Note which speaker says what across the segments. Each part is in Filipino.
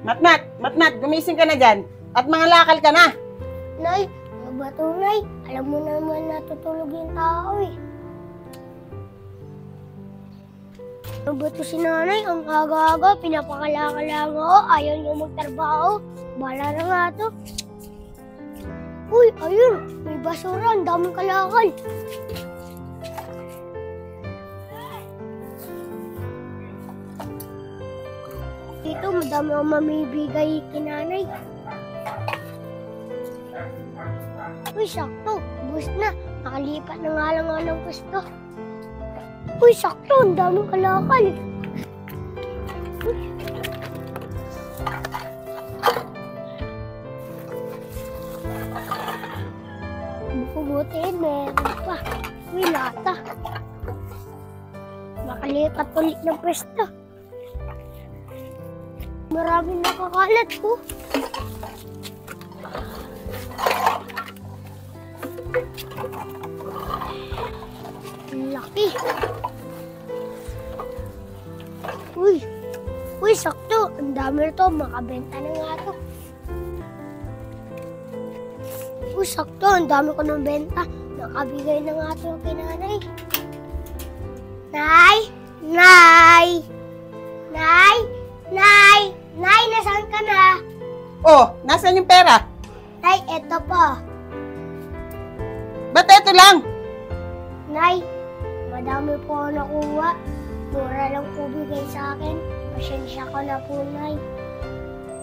Speaker 1: Matmat, gumising ka na dyan. At mga lakal ka na.
Speaker 2: Nay, ano ba ito, Nay? Alam mo naman natutulog yung tao eh. Ano ba ito si Nanay? Ang aga-aga, pinapakalakalang ako. Ayaw niyo magtrabaho. Bahala na nga ito. Uy, ayun, may basura. Ang daming kalakal. Dito, madami akong mamibigay kay Nanay. Uy, sakto. Bus na. Nakalipat na nga lang ng gusto. Uy, sakto. Ang daming kalakal. Uy. Bukubutin, meron pa. Uy, lata. Nakalipat ulit ng pwesto. Maraming nakakalat po. Laki. Uy, sakto. Ang dami ito. Makabenta na nga ito. Uy, sakto. Ang dami ko ng benta. Nakabigay na nga ito kay Nanay. Nay! Nay! Nay! Nay! Nay, nasaan ka na?
Speaker 1: Oh, nasaan yung pera?
Speaker 2: Nay, eto po.
Speaker 1: Ba't eto lang?
Speaker 2: Nay, madami po ako nakuha. Mura lang po bigay sa akin. Pasensya ko na po, Nay.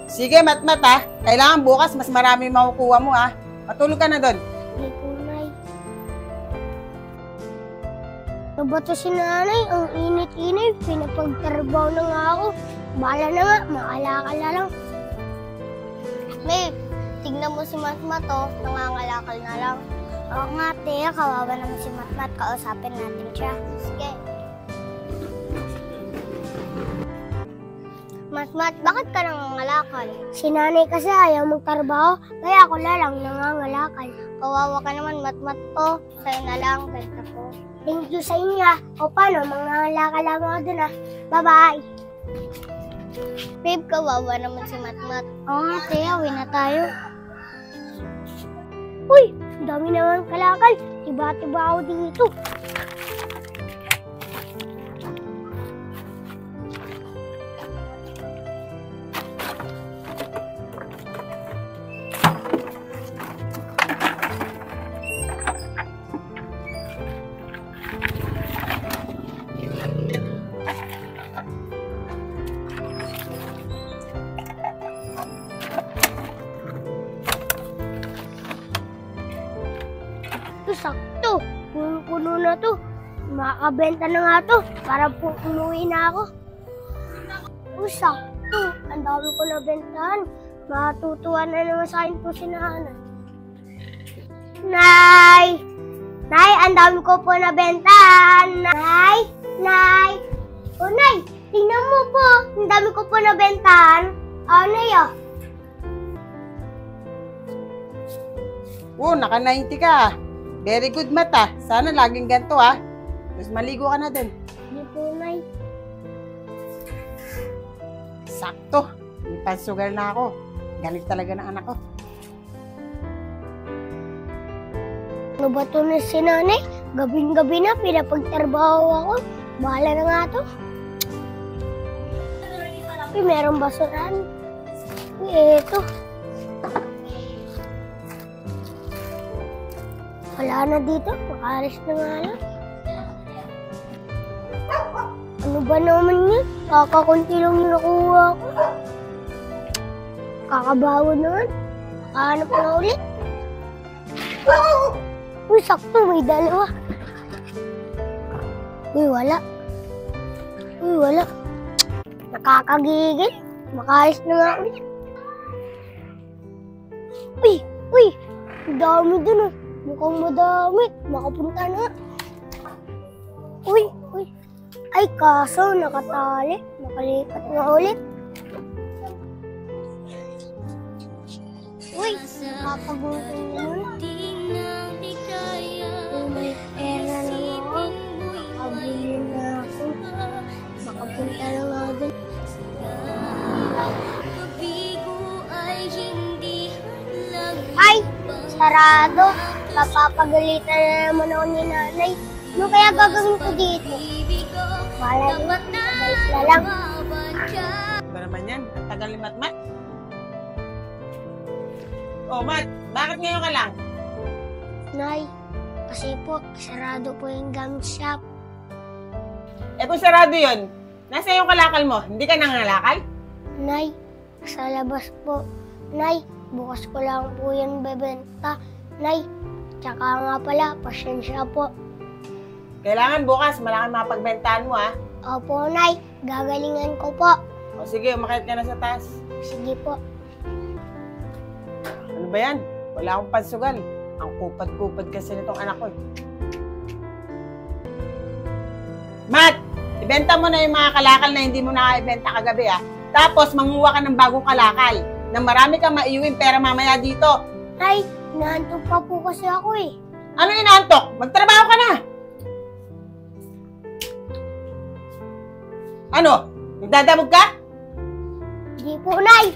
Speaker 1: Sige, Matmat ha. Kailangan bukas mas marami makukuha mo ha. Matulog ka na doon.
Speaker 2: Hindi po, Nay. Ano ba ito si Nanay? Ang init-init. Pinapagtrabaho na nga ako. Bahala na nga. Makalakal na lang.
Speaker 3: Babe, tignan mo si Matmat oh. Nangangalakal na lang.
Speaker 2: Oo nga, Tia. Kawawa naman si Matmat. Kausapin natin siya.
Speaker 3: Sige. Matmat, bakit ka nangangalakal?
Speaker 2: Si Nanay kasi ayaw magtrabaho. Kaya ako lang nangangalakal.
Speaker 3: Kawawa ka naman, Matmat oh. Sa'yo na lang, benta ko.
Speaker 2: Thank you sa inyo. O paano, mangangalakal lang ako dun ah. Bye-bye.
Speaker 3: Babe, kawawa naman si Matmat.
Speaker 2: Oo nga, Tia. Uwi na tayo. Uy! Ang dami naman kalakal. Tiba-tiba ako dito. Sakto. Puno na to. Makakabenta na nga to. Para po umuwi na ako. Sakto. Ang dami ko na bentahan. Matutuwa na naman sa akin po si Nanay. Nay! Nay, ang dami ko po na bentahan. Nay! Nay! O Nay, tingnan mo po. Ang dami ko po na bentahan. Nay ah.
Speaker 1: Naka-90 ka. Very good, Mata. Sana laging ganito, ha? Tapos maligo ka na din.
Speaker 2: Hindi po, Nay.
Speaker 1: Sakto. May pansugal na ako. Galit talaga ng anak ko.
Speaker 2: Ano ba ito na si Nanay? Gabing-gabi na, pinapagtrabaho ako. Bahala na nga ito. Uy, merong basuran. Uy, eto. Wala na dito. Makaalis na nga lang. Ano ba naman yun? Kakakunti lang yung nakuha ko. Kakabaho naman. Makahanap na ulit. Uy, sakto. May dalawa. Uy, wala. Uy, wala. Nakakagigil. Makaalis na nga ulit. Uy. Ang dami dun ah. Mukhang madami. Makapunta na. Uy. Ay, kaso nakatali. Nakalipat nga ulit. Uy, nakakagutom naman. May pera na ako. Makabili na ako. Makapunta na nga dun. sarado. Papapagalitan na naman ako ni nanay. Ano kaya gagawin ko dito? Wala din. Balik na lang.
Speaker 1: Ba naman yan? Ang tagal ni Matmat. Oh, Mat, bakit ngayon ka lang?
Speaker 2: Nay, kasi po, sarado po yung gum shop.
Speaker 1: Eh kung sarado yun, nasa yung kalakal mo? Hindi ka nangalakal?
Speaker 2: Nay, sa labas po. Nay, bukas ko lang po yan bebenta. Nay, tsaka nga pala, pasensya po.
Speaker 1: Kailangan bukas, malaki mapagbentahan mo, ha?
Speaker 2: Opo, Nay, gagalingan ko po.
Speaker 1: O sige, umakit ka na sa taas.
Speaker 2: Sige po.
Speaker 1: Ano ba yan? Wala akong pansugal. Ang kupad-kupad kasi nitong anak ko. Mat! Ibenta mo na yung mga kalakal na hindi mo naka-ibenta kagabi, ha? Tapos, manguha ka ng bagong kalakal na marami kang maiuwing pera mamaya dito.
Speaker 2: Nay, naantok pa po kasi ako eh.
Speaker 1: Ano inaantok? Magtrabaho ka na! Ano? Nagdadabog ka?
Speaker 2: Hindi po, Nay.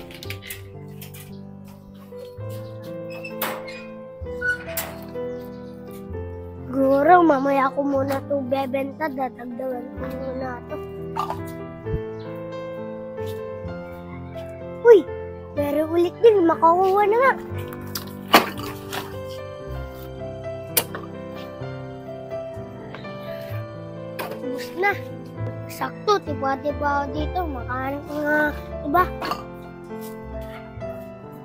Speaker 2: Siguro, mamaya ko muna ito bebenta. Dadagdagan ko muna ito. Uy, pero ulit din. Makakuha na nga. Ubus na. Sakto, tiba-tiba ako dito. Makahanap ko nga, diba?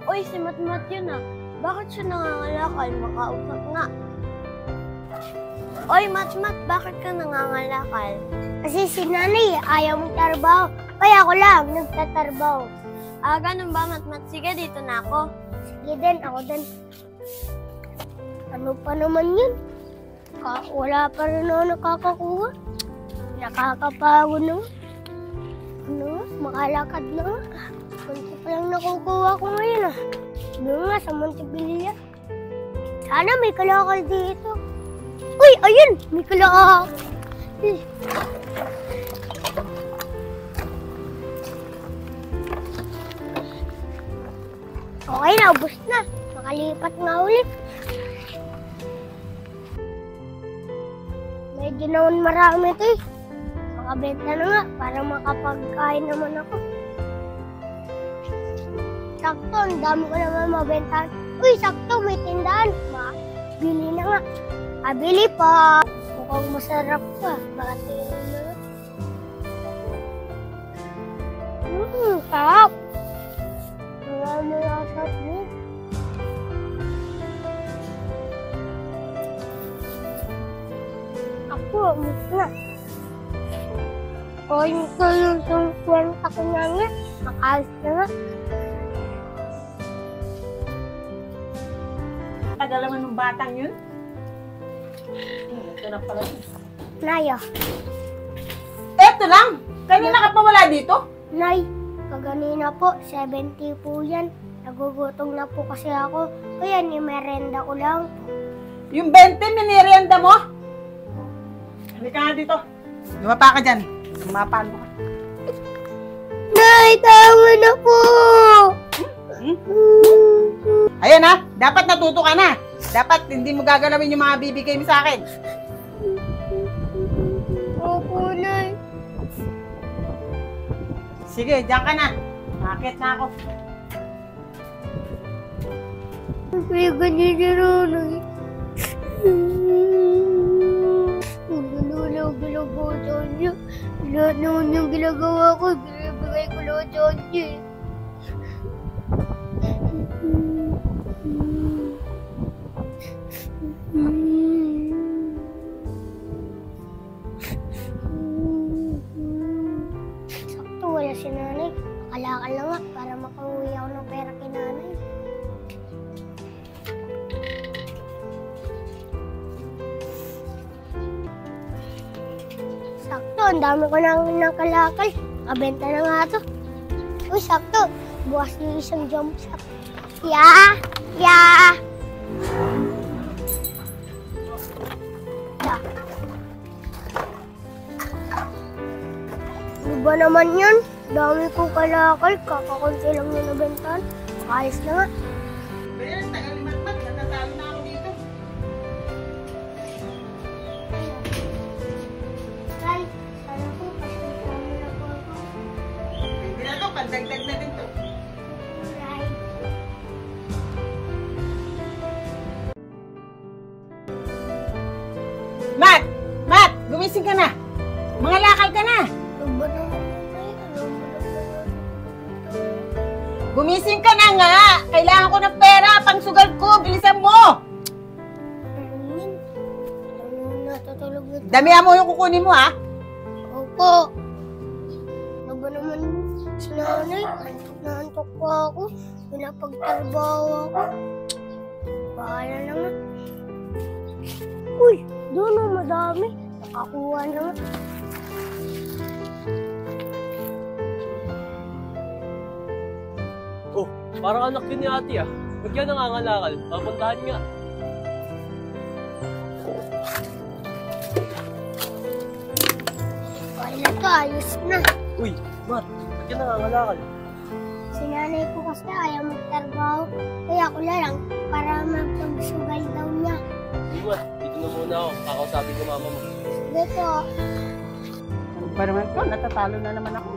Speaker 2: Uy, si Matmat yun ah. Bakit siya nangangalakal? Makausap nga. Uy, Matmat, bakit ka nangangalakal? Kasi si nanay, ayaw mong trabaho. Kaya ako lang, nagtatrabaho. Ah, ganun ba, Matmat? Sige, dito na ako. Sige din, ako din. Ano pa naman yun? Wala pa rin ako nakakakuha. Nakakapagod na. Ano? Makalakad na. Kunti pa lang nakukuha ko ngayon ah. Doon nga sa Montevilla. Sana may kalakal dito. Uy, ayun! May kalakal. Okay na, ubos na. Makalipat nga ulit. Medyo naman marami ito eh. Makabenta na nga para makapagkain naman ako. Sakto, ang dami ko naman mabentahan. Uy, sakto, may tindahan. Bili na nga. Bili pa. Mukhang masarap pa. Bakit tingin na nga? Sarap. Marami na sarap din. Ako, mas na. O, yung kwenta ko na nga. Makalis na nga.
Speaker 1: Tagal naman ng batang yun. Ito na pala.
Speaker 2: Nayo.
Speaker 1: Eto lang! Kanina ka pa wala dito?
Speaker 2: Nay, kaganina po, 70 po yan. Nagugutom na po kasi ako. Kaya ni-merenda ko lang.
Speaker 1: Yung 20, minirienda mo? Halika nga dito. Lumapa ka dyan. Lumapaan mo ka.
Speaker 2: Nay, tama na po!
Speaker 1: Ayan ha, dapat natuto ka na. Dapat hindi mo gagalawin yung mga bibigay mo sa akin.
Speaker 2: Opo, Nay.
Speaker 1: Sige, diyan ka na. Makakit na ako.
Speaker 2: May ganyan si Ronay. Ang gano'n ginagawa sa kanya. Lahat naman yung ginagawa ko, binibigay ko lahat sa kanya. Sakto, wala si nanay. Makalakal na nga para makauwi ako ng pera kay nanay. Sakto, ang dami ko ng kalakal. Kabenta na nga to. Uy, sakto. Bukas yung isang jump shop. Ya! Ya! Ano ba naman yun? Dami kong kalakal. Kakakunti lang yung nabentahan. Makalis na nga.
Speaker 1: Ayan, tagal ni Matmat. Natatalo na pandagdag na din to.
Speaker 2: Nay.
Speaker 1: Mat! Mat! Gumising ka na! Mga lakal ka na!
Speaker 2: Ano ba naman yun, Nay? Ano ba naman?
Speaker 1: Gumising ka na nga! Kailangan ko ng pera! Pangsugal ko! Bilisan mo!
Speaker 2: Ano yun? Ano natutulog na?
Speaker 1: Damihan mo yung kukunin mo, ha?
Speaker 2: Opo. Ano ba naman si nanay? Antok na antok po ako. Pinapagtrabaho ako. Bahala naman. Uy, doon ang madami. Nakakuha naman.
Speaker 4: Oh, parang anak yun ni ate ah. Ba't yan nangangalakal? Papuntahan nga.
Speaker 2: Wala to, ayos na.
Speaker 4: Uy, Mat, ba't yan nangangalakal?
Speaker 2: Si nanay ko kasi ayaw magtrabaho. Kaya ako lang para magpagsugal daw niya.
Speaker 4: Uy, Mat, dito na muna ako. Kakausapin ko mama mo.
Speaker 2: Sige po.
Speaker 1: Ano ba naman to? Natatalo na naman ako.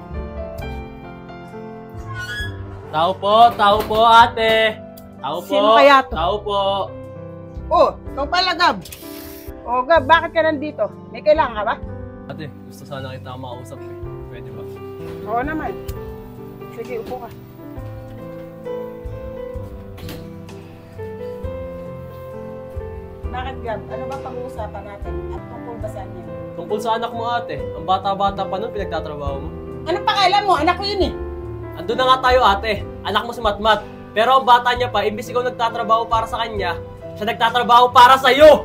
Speaker 4: Tao po ate. Tao po.
Speaker 1: Sino kaya to?
Speaker 4: Tao po.
Speaker 1: Oh, ikaw pala, Gab. Oh, Gab, bakit ka nandito? May kailangan ka ba?
Speaker 4: Ate, gusto sana kita makausap eh. Pwede ba?
Speaker 1: Oo naman. Sige, upo ka. Bakit, Gab? Ano ba pag-uusapan natin? At tungkol ba saan yan?
Speaker 4: Tungkol sa anak mo ate. Ang bata-bata pa nun pinagtatrabaho mo.
Speaker 1: Ano pakialam mo? Anak ko yun eh.
Speaker 4: Andun na nga tayo ate. Anak mo si Matmat. Pero ang bata niya pa, imbis ikaw nagtatrabaho para sa kanya, siya nagtatrabaho para sa'yo!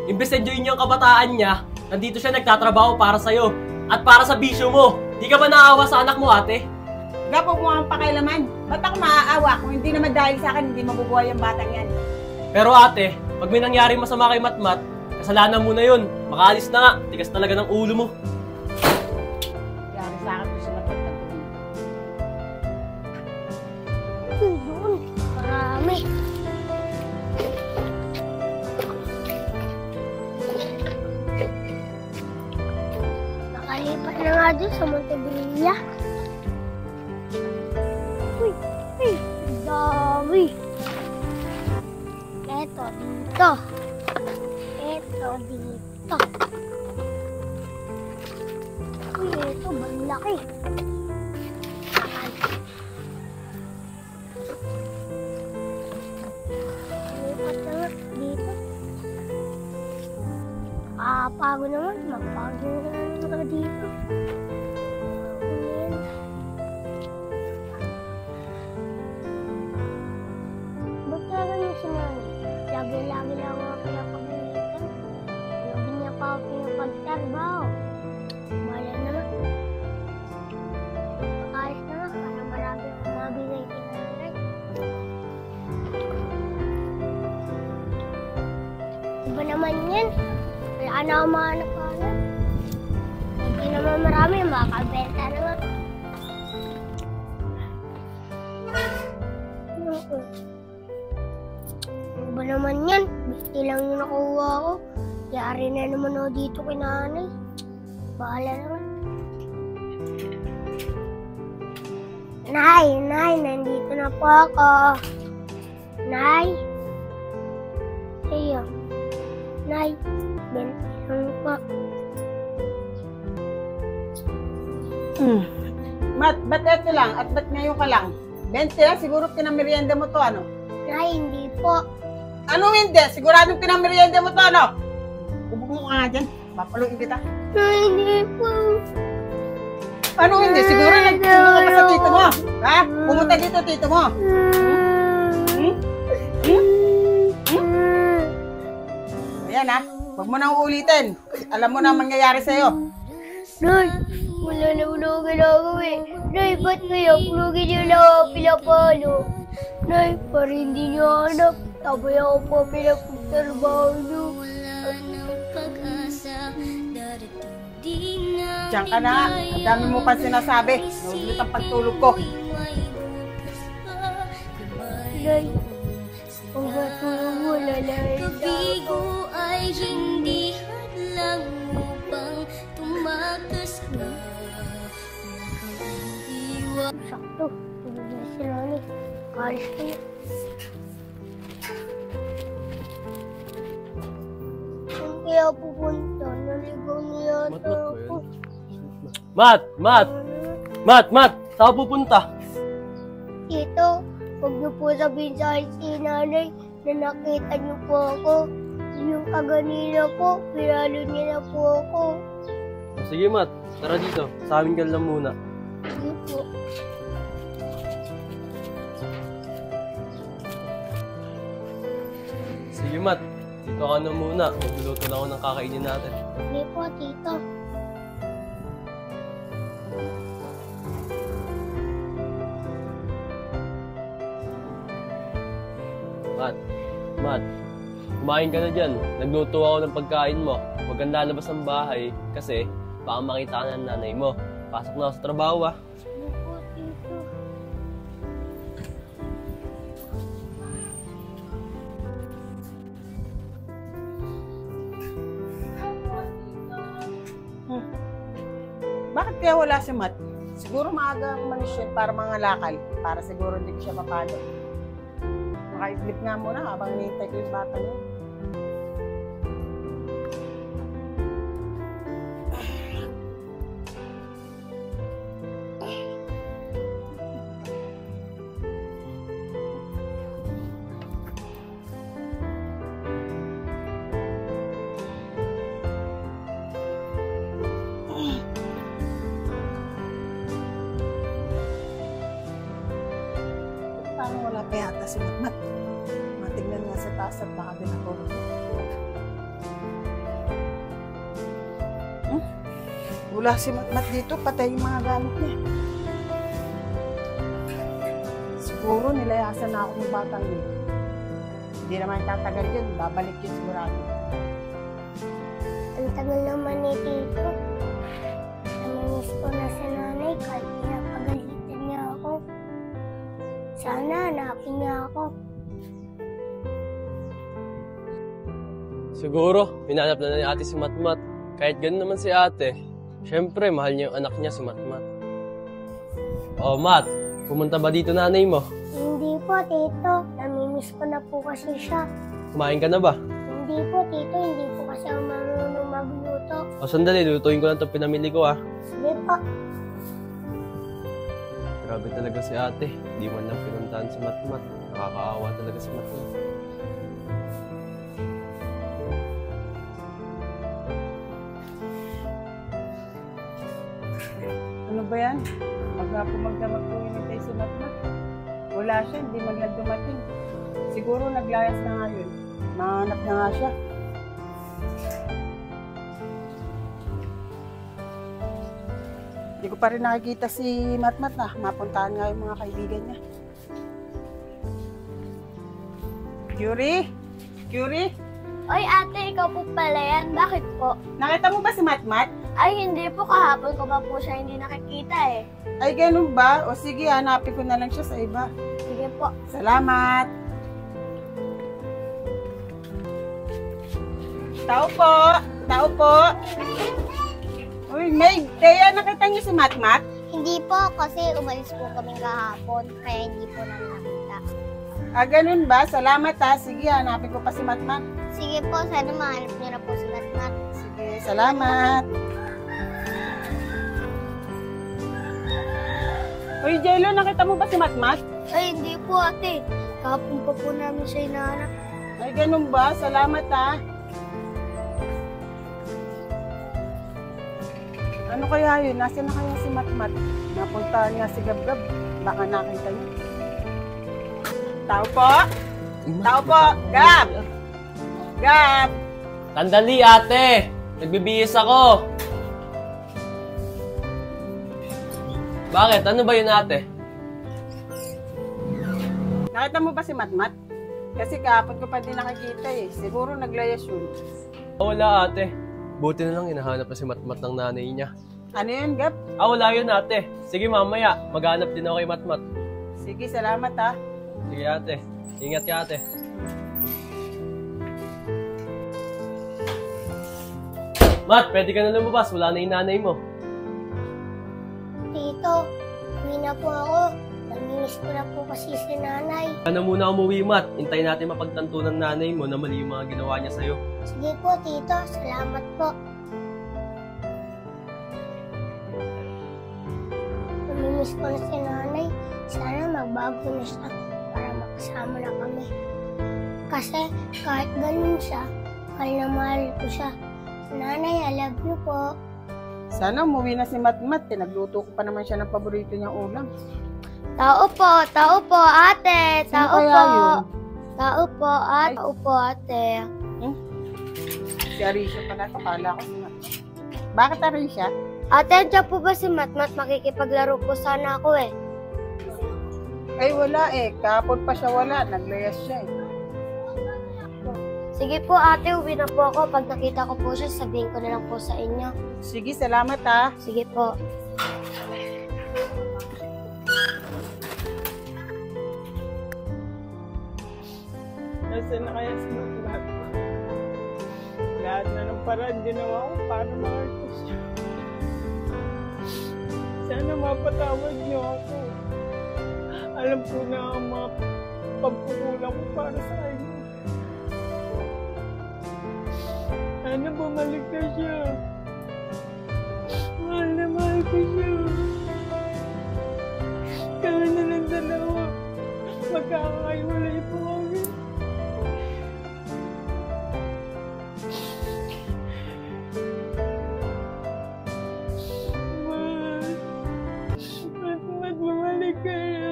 Speaker 4: Imbis enjoy niyo ang kabataan niya, nandito siya nagtatrabaho para sa'yo. At para sa bisyo mo. Di ka ba naawa sa anak mo ate?
Speaker 1: Gab, huwag mo kang pakialaman. Ba't ako maaawa kung hindi naman dahil sa akin, hindi mabubuhay ang batang yan?
Speaker 4: Pero ate, pag may nangyari masama kay Matmat, kasalanan mo na yun. Makaalis na nga, tigas talaga ng ulo mo.
Speaker 1: Yari sa akin, gusto matagtag ko.
Speaker 2: Doon. Marami. Nakalipat na nga dun sa Montevilla. Uy, uy, dami. Eto dito. Eto dito. Uy, eto, malaki. Lipat na nga dito. Pago naman. Mapago na nga dito. Ayan. Ba't kaya ganyan si Nani? Lagi-lagi lang ako pinapagalitan. Lagi niya pa ako pinapagtrabaho. Bahala naman. Makaalis na nga para marami akong mabigay kay nanay. Iba naman yan. Wala na akong mahanap-hanap. Hindi naman marami, makakabenta na nga. Iba naman yan. Basti lang yung nakuha ko. Yari na naman ako dito kay nanay. Bahala naman. Nay, nandito na po ako. Nay. Ayun. Nay, benta lang po.
Speaker 1: Mat, ba't eto lang? At ba't ngayon ka lang? 20 lang, siguro pinamerienda mo to, ano?
Speaker 2: Nay, hindi po.
Speaker 1: Ano hindi? Siguradong pinamerienda mo to, ano? Ubog mo ka nga dyan. Papaluin kita.
Speaker 2: Nay, hindi po.
Speaker 1: Ano hindi? Siguro nagpunta ka pa sa tito mo. Ha? Pumunta dito, tito mo. Ayan ha. Huwag mo nang uulitin. Alam mo na ang mangyayari sa'yo.
Speaker 2: Nay, wala na ulo ginagawa. Nay, ba't kaya pulugin niyo lang ako pinapalo? Nay, para hindi niyo hanap. Tabay ako po pinapagtrabaho niyo.
Speaker 1: Diyan ka na. Ang dami mo pa sinasabi. Naulit ang pagtulog ko.
Speaker 2: Nay, kung matulog mo, lalahin
Speaker 3: Pag-igo ay hindi hadlang upang tumakas ka. Nakaiwan
Speaker 2: Sakto. Bibigyan si nanay. Kalis ko na. Saan kaya pupunta? Naligaw na yata ako.
Speaker 4: Mat! Mat! Saan ka pupunta?
Speaker 2: Tito, huwag niyo po sabihin sa akin si nanay na nakita niyo po ako. Yung kaganina po, pinalo niya na po ako.
Speaker 4: Sige, Mat. Tara dito. Sa amin ka lang muna.
Speaker 2: Hindi po.
Speaker 4: Sige, Mat. Dito ka na muna. Magluluto na ako ng kakainin natin.
Speaker 2: Hindi po, tito.
Speaker 4: Mat. Kumain ka na dyan. Nagluto ako ng pagkain mo. Huwag kang lalabas ng bahay kasi baka makita ka ng nanay mo. Pasok na ako sa trabaho, ah.
Speaker 2: Hindi po, tito.
Speaker 1: Bakit kaya wala si Mat? Siguro maaga umalis yun para mangalakal. Para siguro hindi ko siya mapalo. Makaidlip nga muna habang hinihintay ko yung bata niya. Parang wala pa yata si Matmat. Matignan nga sa taas at baka din ako. Wala si Matmat dito, patay yung mga gamit niya. Siguro nilayasan na ako ng batang yun. Hindi naman tatagal yun, babalik yun sigurado.
Speaker 2: Ang tagal naman ni tito. Naminis ko na si nanay kahit pinapagalitan niya ako. Sana hanapin niya ako.
Speaker 4: Siguro, hinanap na ni ate si Matmat. Kahit ganun naman si ate, syempre, mahal niya yung anak niya si Matmat. Oh, Mat, pumunta ba dito nanay mo?
Speaker 2: Hindi po, tito. Namimiss ko na po kasi siya.
Speaker 4: Kumain ka na ba?
Speaker 2: Hindi po, tito. Hindi po kasi ako marunong magluto.
Speaker 4: O sandali, lutuin ko lang itong pinamili ko, ah.
Speaker 2: Sige po.
Speaker 4: Grabe talaga si ate. Hindi man lang pinuntahan si Matmat. Nakakaawa talaga si Matmat.
Speaker 1: Ano ba yan? Magdamag po hinintay si Matmat. Wala siya, hindi man lang dumating. Siguro naglayas na nga yun. Mahanap na nga siya. Hindi ko pa rin nakikita si Matmat na. Mapuntahan nga yung mga kaibigan niya. Curie?
Speaker 3: Oy ate, ikaw po pala yan. Bakit po?
Speaker 1: Nakita mo ba si Matmat?
Speaker 3: Ay, hindi po. Kahapon ko pa po siya hindi nakikita eh.
Speaker 1: Ay, ganun ba? O sige, hanapin ko na lang siya sa iba.
Speaker 3: Sige po.
Speaker 1: Salamat! Tao po! Tao po! Uy, May, Thea, nakita niyo si Matmat?
Speaker 3: Hindi po, kasi umalis po kami kahapon. Kaya hindi po namin nakita.
Speaker 1: Ah, ganun ba? Salamat ha. Sige, hanapin ko pa si Matmat.
Speaker 3: Sige po, sana mahanap niyo na po si Matmat.
Speaker 1: Sige, salamat! Uy, Jello, nakita mo ba si Matmat?
Speaker 2: Ay, hindi po, ate. Kahapon pa po namin siya hinahanap.
Speaker 1: Ay, ganun ba? Salamat ha. Ano kaya yun? Nasaan na kaya si Matmat? Napuntahan nga si Gabgab. Baka nakita niyo. Tao po? Tao po! Gab! Gab!
Speaker 4: Sandali, ate! Nagbibihis ako! Bakit? Ano ba yun, ate?
Speaker 1: Nakita mo ba si Matmat? Kasi kahapon ko pa din nakikita eh. Siguro naglayas yun.
Speaker 4: Wala, ate. Buti na lang hinahanap na si Matmat ng nanay niya.
Speaker 1: Ano yun, Gab?
Speaker 4: Wala yun, ate. Sige, mamaya. Maghanap din ako kay Matmat.
Speaker 1: Sige, salamat ha.
Speaker 4: Sige, ate. Ingat ka, ate. Mat, pwede ka na lumabas. Wala na yung nanay mo.
Speaker 2: Tito, uwi na po ako. Namimiss ko na po kasi si nanay.
Speaker 4: Ano muna umuwi, Mat? Hintayin natin mapagtanto ng nanay mo na mali yung mga ginawa niya sa'yo.
Speaker 2: Sige po, tito. Salamat po. Namimiss ko na si nanay. Sana magbago na siya para makasama na kami. Kasi kahit ganun siya, mahal na mahal ko siya. Nanay, I love you po.
Speaker 1: Sana umuwi na si Matmat. Pinagluto ko pa naman siya ng paborito niyang ulam.
Speaker 2: Tao po, ate.
Speaker 1: Sino
Speaker 2: Tao
Speaker 1: kaya
Speaker 2: po.
Speaker 1: yun?
Speaker 2: Tao po, ate. Tao po, ate.
Speaker 1: Si Arisha pala. Akala ko si Matmat. Bakit Arisha?
Speaker 2: Ate, andiyan po ba si Matmat? Makikipaglaro po sana ako eh.
Speaker 1: Ay wala eh. Kahapon pa siya wala. Naglayas siya eh.
Speaker 2: Sige po ate, uwi na po ako. Pag nakita ko po siya, sabihin ko na lang po sa inyo.
Speaker 1: Sige, salamat ha.
Speaker 2: Sige po.
Speaker 1: Nasaan na kaya si Matmat? Lahat na ng paraan ginawa ko para makita siya. Sana mapatawad niyo ako. Alam ko na ang mga pagkukulang ko para sa kanya. Sana bumalik na siya. Mahal na mahal ko siya. Kaya na lang dalawa. Magkakaiwalay po kami. Matmat, bumalik ka na.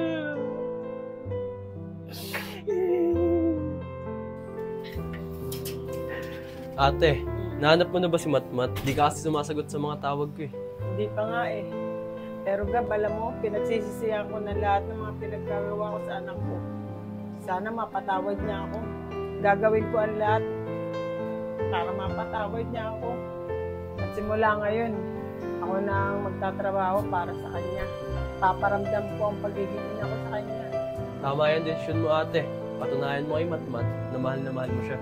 Speaker 4: Ate, nahanap mo na ba si Matmat? Di ka kasi sumasagot sa mga tawag ko eh.
Speaker 1: Hindi pa nga eh. Pero Gab, alam mo, pinagsisisihan ko na lahat ng mga pinagkagawa ko sa anak ko. Sana mapatawad niya ako. Gagawin ko ang lahat para mapatawad niya ako. At simula ngayon, ako na ang magtatrabaho para sa kanya. Paparamdam ko ang pagiging ina ko sa kanya.
Speaker 4: Tama yan desisyon mo, ate. Patunayan mo kay Matmat na mahal mo siya.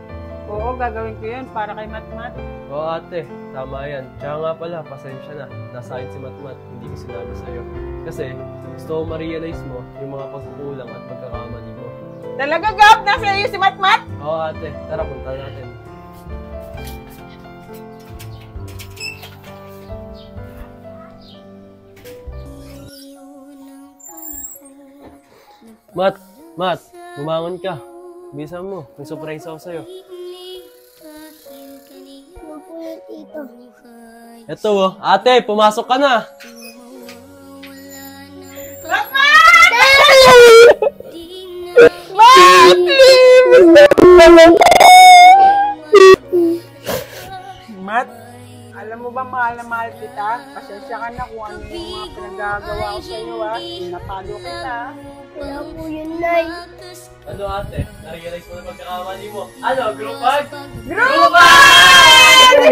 Speaker 1: Oo, gagawin ko yun para kay Matmat.
Speaker 4: Oo, ate. Tama yan. Tsaka nga pala, pasensya na. Nasa akin si Matmat, hindi ko sinabi sa'yo. Kasi gusto ko ma-realize mo yung mga pagkukulang at pagkakamali mo.
Speaker 1: Talaga, Gab? Nasa iyo si Matmat?
Speaker 4: Oo, ate. Tara, punta natin. Mat, bumangon ka. Bisa mo, may surprise ako sa'yo.
Speaker 2: Ano po yan, tito?
Speaker 4: Eto oh, ate, pumasok ka na.
Speaker 1: Mat, alam mo ba mahal na mahal kita? Pasensya ka na kung ano yung mga pinagagawa ko sa iyo ha. Napalo kita.
Speaker 2: Wala po yun, Nay.
Speaker 4: Ano ate, na-realize mo na pagkakamali mo? Ano, group hug?
Speaker 1: Group hug!